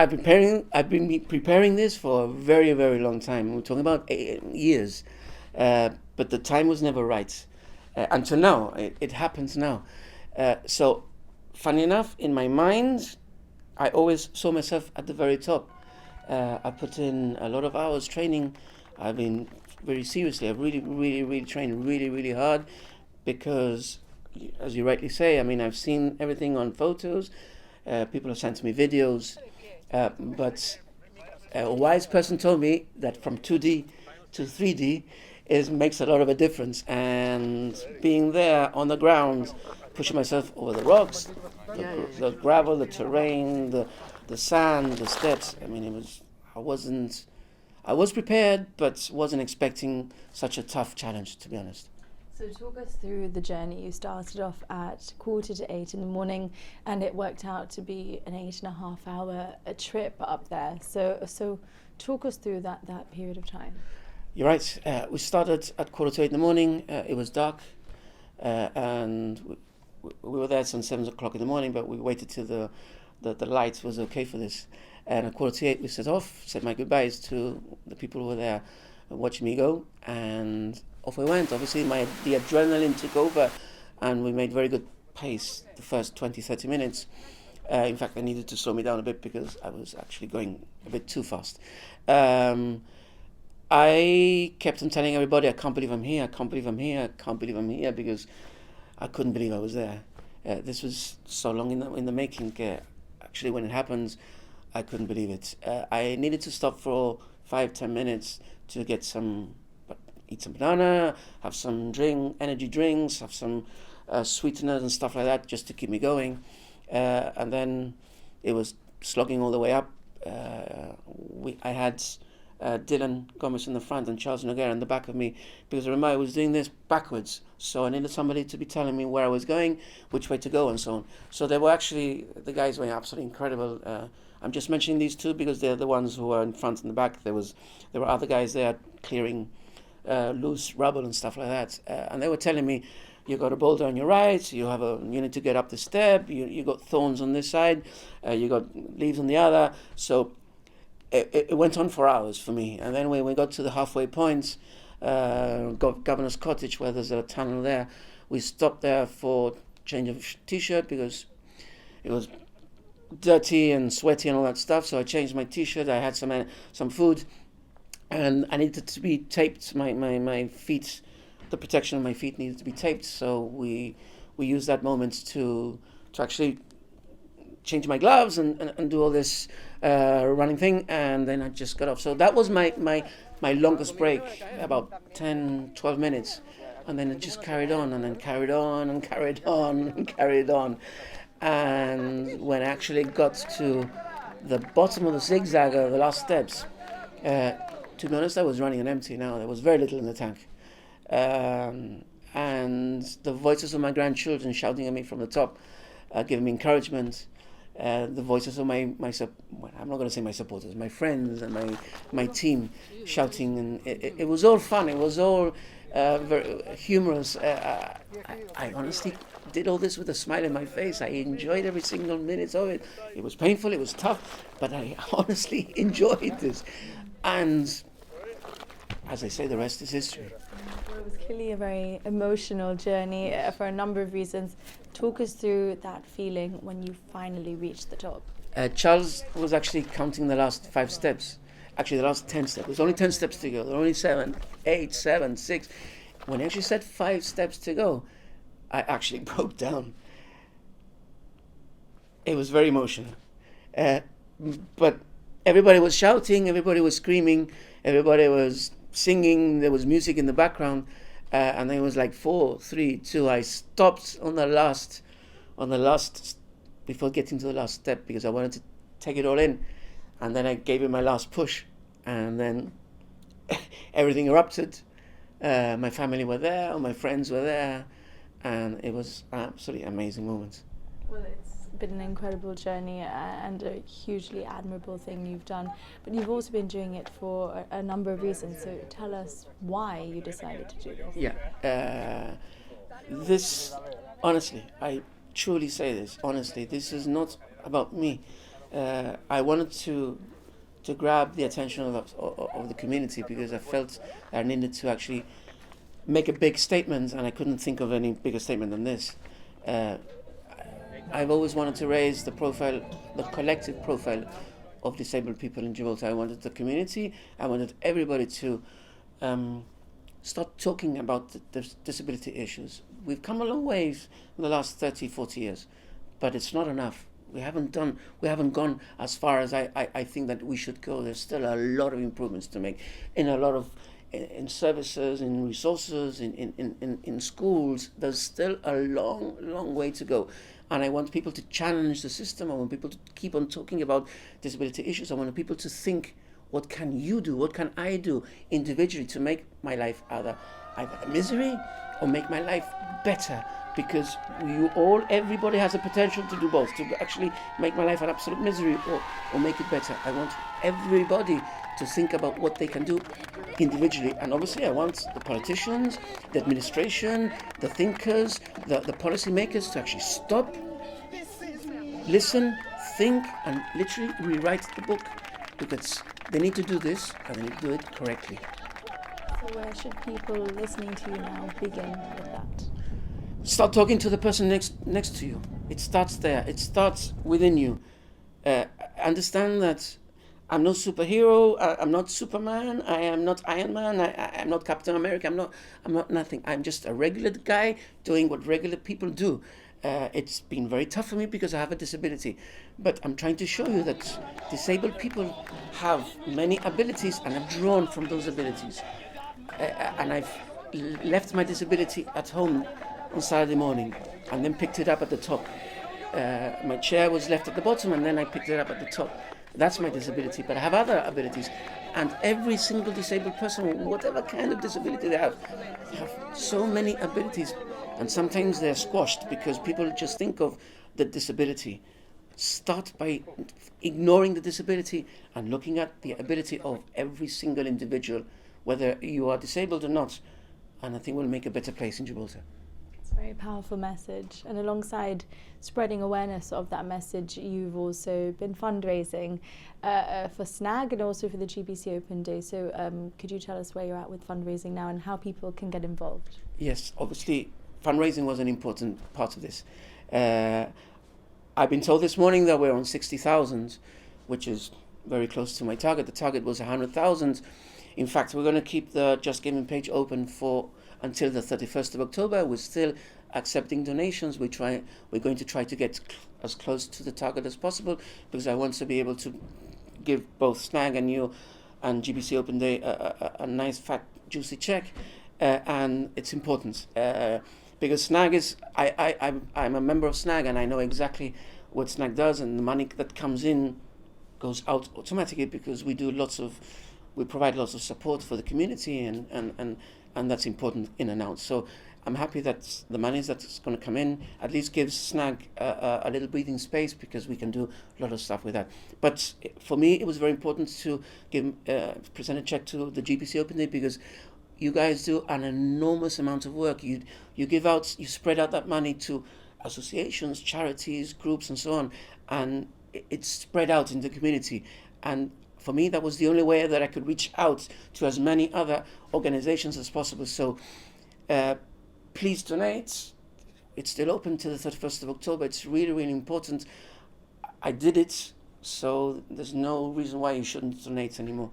I've been preparing this for a very, very long time. We're talking about years, but the time was never right until now. It happens now. So, funny enough, in my mind, I always saw myself at the very top. I put in a lot of hours training. I've been very seriously. I've really, really, really trained really, really hard because, as you rightly say, I mean, I've seen everything on photos. People have sent me videos. But a wise person told me that from 2D to 3D makes a lot of a difference. And being there on the ground, pushing myself over the rocks, the gravel, the terrain, the sand, the steps. I mean, I was prepared, but wasn't expecting such a tough challenge, to be honest. So talk us through the journey. You started off at 7:45 in the morning, and it worked out to be an 8.5-hour trip up there. So talk us through that period of time. You're right. We started at 7:45 in the morning. It was dark, and we were there since 7 o'clock in the morning, but we waited till the light was okay for this. And at 7:45 we set off, said my goodbyes to the people who were there watching me go, and off we went. Obviously the adrenaline took over, and we made very good pace the first 20-30 minutes. In fact, I needed to slow me down a bit because I was actually going a bit too fast. I kept on telling everybody, I can't believe I'm here, I can't believe I'm here, I can't believe I'm here, because I couldn't believe I was there. This was so long in the making. Actually, when it happened, I couldn't believe it. I needed to stop for 5-10 minutes to get eat some banana, have some energy drinks, have some sweeteners and stuff like that, just to keep me going. And then it was slogging all the way up. I had Dylan Gomez in the front and Charles Noguera in the back of me, because I remember I was doing this backwards, so I needed somebody to be telling me where I was going, which way to go, and so on. So the guys were absolutely incredible. I'm just mentioning these two because they're the ones who are in front and the back. There were other guys there clearing loose rubble and stuff like that, and they were telling me, you got a boulder on your right, you need to get up the step, you got thorns on this side, you got leaves on the other. So it went on for hours for me. And then when we got to the halfway point, Governor's Cottage, where there's a tunnel there, we stopped there for change of t-shirt because it was dirty and sweaty and all that stuff. So I changed my t-shirt. I had some food, and I needed to be taped. My feet, the protection of my feet needed to be taped. So we used that moment to actually change my gloves and do all this running thing, and then I just got off. So that was my longest break, about 10-12 minutes, and then it just carried on and then carried on and carried on and carried on. And when I actually got to the bottom of the zigzag of the last steps, to be honest, I was running on empty now. There was very little in the tank. And the voices of my grandchildren shouting at me from the top, giving me encouragement. The voices of I'm not going to say my supporters, my friends and my team shouting, and it was all fun. It was all very humorous. I honestly did all this with a smile on my face. I enjoyed every single minute of it. It was painful, it was tough, but I honestly enjoyed this. And as I say, the rest is history. Well, it was clearly a very emotional journey for a number of reasons. Talk us through that feeling when you finally reached the top. Charles was actually counting the last 5 steps. Actually, the last 10 steps. There's only 10 steps to go. There are only 7, 8, 7, 6. When he actually said 5 steps to go, I actually broke down. It was very emotional. But everybody was shouting, everybody was screaming, everybody was singing, there was music in the background, and then it was like 4, 3, 2. I stopped on the last, before getting to the last step, because I wanted to take it all in, and then I gave it my last push, and then everything erupted. My family were there, all my friends were there, and it was an absolutely amazing moment. Well, it's been an incredible journey and a hugely admirable thing you've done, but you've also been doing it for a number of reasons, so tell us why you decided to do this. Yeah, this, honestly, I truly say this, honestly, this is not about me. I wanted to grab the attention of the community because I felt I needed to actually make a big statement, and I couldn't think of any bigger statement than this. I've always wanted to raise the profile, the collective profile of disabled people in Gibraltar. I wanted the community, I wanted everybody to start talking about the disability issues. We've come a long way in the last 30, 40 years, but it's not enough. We haven't gone as far as I think that we should go. There's still a lot of improvements to make in a lot of in services, in resources, in schools. There's still a long way to go. And I want people to challenge the system. I want people to keep on talking about disability issues. I want people to think, what can you do? What can I do individually to make my life either misery or make my life better? Because everybody has a potential to do both, to actually make my life an absolute misery or make it better. I want everybody to think about what they can do individually. And obviously I want the politicians, the administration, the thinkers, the policy makers to actually stop, listen, think, and literally rewrite the book, because they need to do this and they need to do it correctly. So where should people listening to you now begin with that? Start talking to the person next to you. It starts there. It starts within you. Understand that I'm no superhero. I'm not Superman. I am not Iron Man. I'm not Captain America. I'm not nothing. I'm just a regular guy doing what regular people do. It's been very tough for me because I have a disability, but I'm trying to show you that disabled people have many abilities, and I've drawn from those abilities. And I've left my disability at home on Saturday morning and then picked it up at the top. My chair was left at the bottom and then I picked it up at the top. That's my disability, but I have other abilities. And every single disabled person, whatever kind of disability they have so many abilities. And sometimes they're squashed because people just think of the disability. Start by ignoring the disability and looking at the ability of every single individual, whether you are disabled or not. And I think we'll make a better place in Gibraltar. It's a very powerful message, and alongside spreading awareness of that message, you've also been fundraising for SNAG and also for the GBC Open Day. So could you tell us where you're at with fundraising now and how people can get involved? Yes, obviously fundraising was an important part of this. I've been told this morning that we're on 60,000, which is very close to my target. The target was 100,000. In fact, we're going to keep the Just Giving page open until the 31st of October. We're still accepting donations. We're going to try to get as close to the target as possible, because I want to be able to give both SNAG and you and GBC Open Day a nice, fat, juicy check. And it's important because SNAG is, I'm a member of SNAG and I know exactly what SNAG does, and the money that comes in goes out automatically because we provide lots of support for the community, and that's important in and out. So I'm happy that the money that's going to come in at least gives SNAG a little breathing space, because we can do a lot of stuff with that. But for me, it was very important to present a check to the GBC Open Day, because you guys do an enormous amount of work. You spread out that money to associations, charities, groups, and so on, and it's spread out in the community. And for me, that was the only way that I could reach out to as many other organizations as possible. So please donate. It's still open till the 31st of October. It's really, really important. I did it, so there's no reason why you shouldn't donate anymore.